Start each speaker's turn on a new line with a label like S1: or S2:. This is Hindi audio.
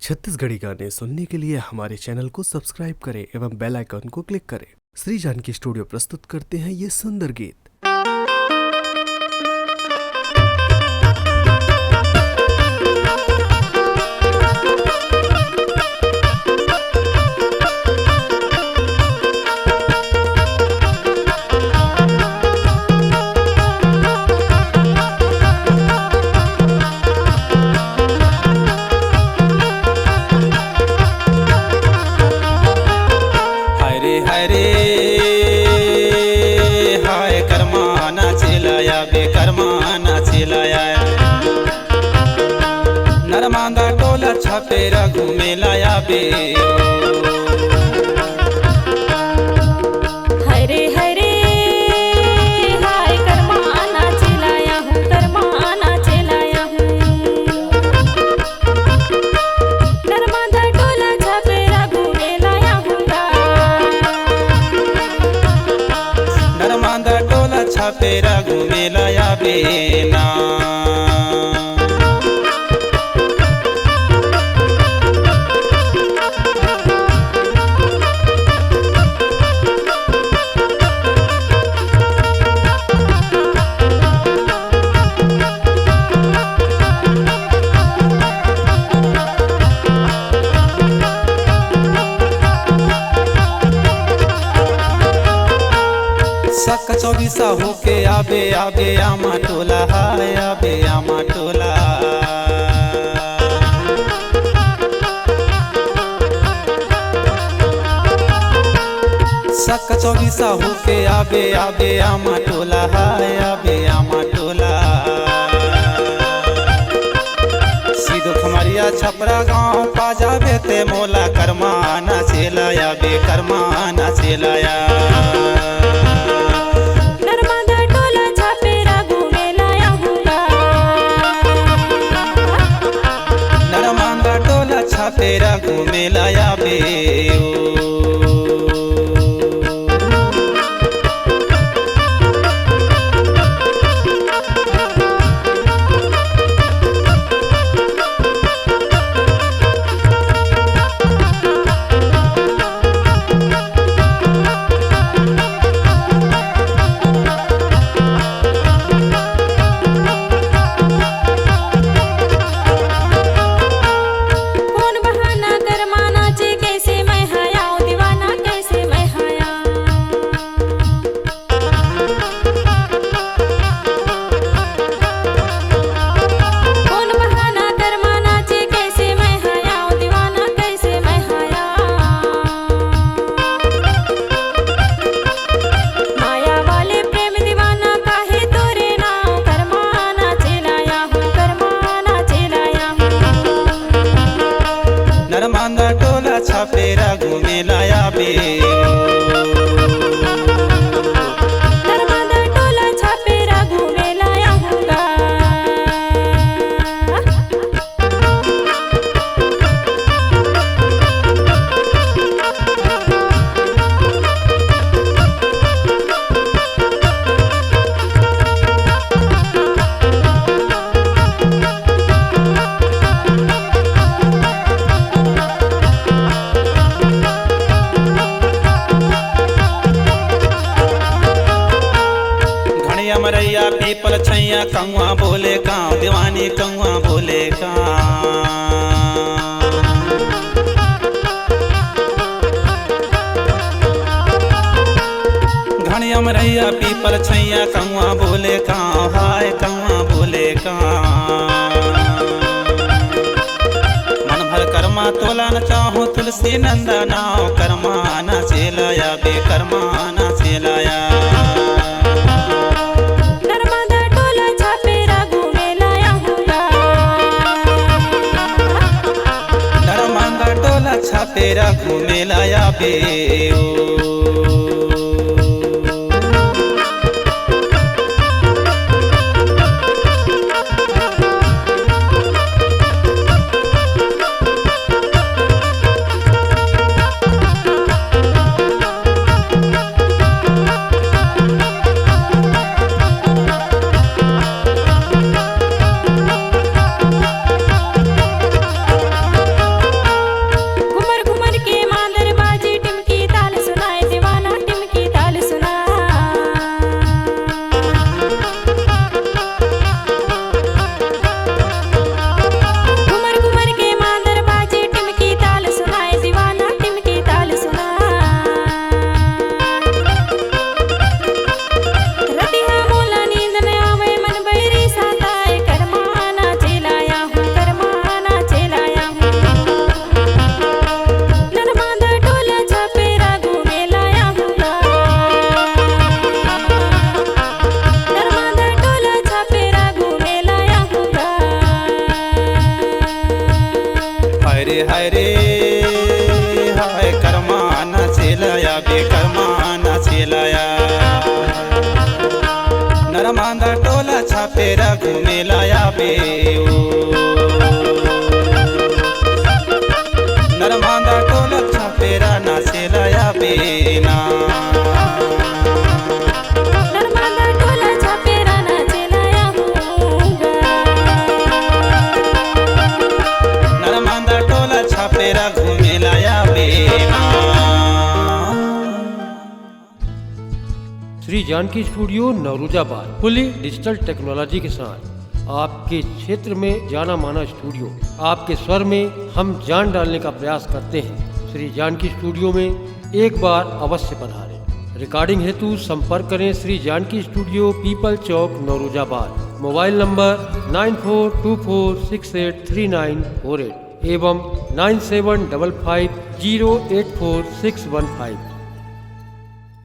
S1: छत्तीसगढ़ी गाने सुनने के लिए हमारे चैनल को सब्सक्राइब करें एवं बेल आइकन को क्लिक करें। श्री जानकी स्टूडियो प्रस्तुत करते हैं ये सुंदर गीत।
S2: हाय कर्माना चिलाया बेकर्माना चिलाया नरमांगा टोला छपेरा घूमे लाया बे
S3: हरे हरे हाय कर्माना चिलाया हूँ कर्माना चिलाया हूँ नर्मदा टोला छपेरा घूमे लाया हूँ
S2: नरमांगा टोला छपेरा घूमे लाया बेना सक चौबीसा होके आबे आबे आमा टोला हाय आबे आमा टोला सक चौबीसा होके आबे आबे आमा टोला हाय आबे आमा टोला सीधो खमरिया छपरा गाँव पा जाबे ते मोला कर्माना चेलाया बेकर्माना चेलाया छपेरा घूमे लाया बे नरमांगा टोला छपेरा घूमे लाया बे
S3: नर्मदा टोला छपेरा घूमे लाया हूँ
S2: मरैया पीपल छैया कौआ बोले काँ दीवानी कौआ बोले काँ घनिया मरैया पीपल छैया कौआ बोले काँ हाय कौआ बोले काँ मन भर कर्मा तोला न चाहो तुलसी नंदा नाव कर्माना चेलाया बेकर्माना चेलाया छपेरा घूमे लाया बे हरे हाय कर्मा नाचेलाया बेकर्मा नाचेलाया नरमांदा टोला छापेरा घूमेलाया बे नरमांदा टोला छापेरा नाचेलाया बेना
S3: नर्मदा टोला छापेरा नाचेलाया हूँगा
S2: नरमांदा टोला छापेरा घूमेलाया बेना।
S4: Shri Janki studio Nowrozabad fully digital technology के साथ आपके क्षेत्र में जाना माना स्टूडियो आपके स्वर में हम जान डालने का प्रयास करते हैं। श्री जानकी स्टूडियो में एक बार अवश्य पधारें। रिकॉर्डिंग हेतु संपर्क करें श्री जानकी स्टूडियो पीपल चौक नौरोजाबाद। मोबाइल नंबर 9424683948 एवं 9755084615।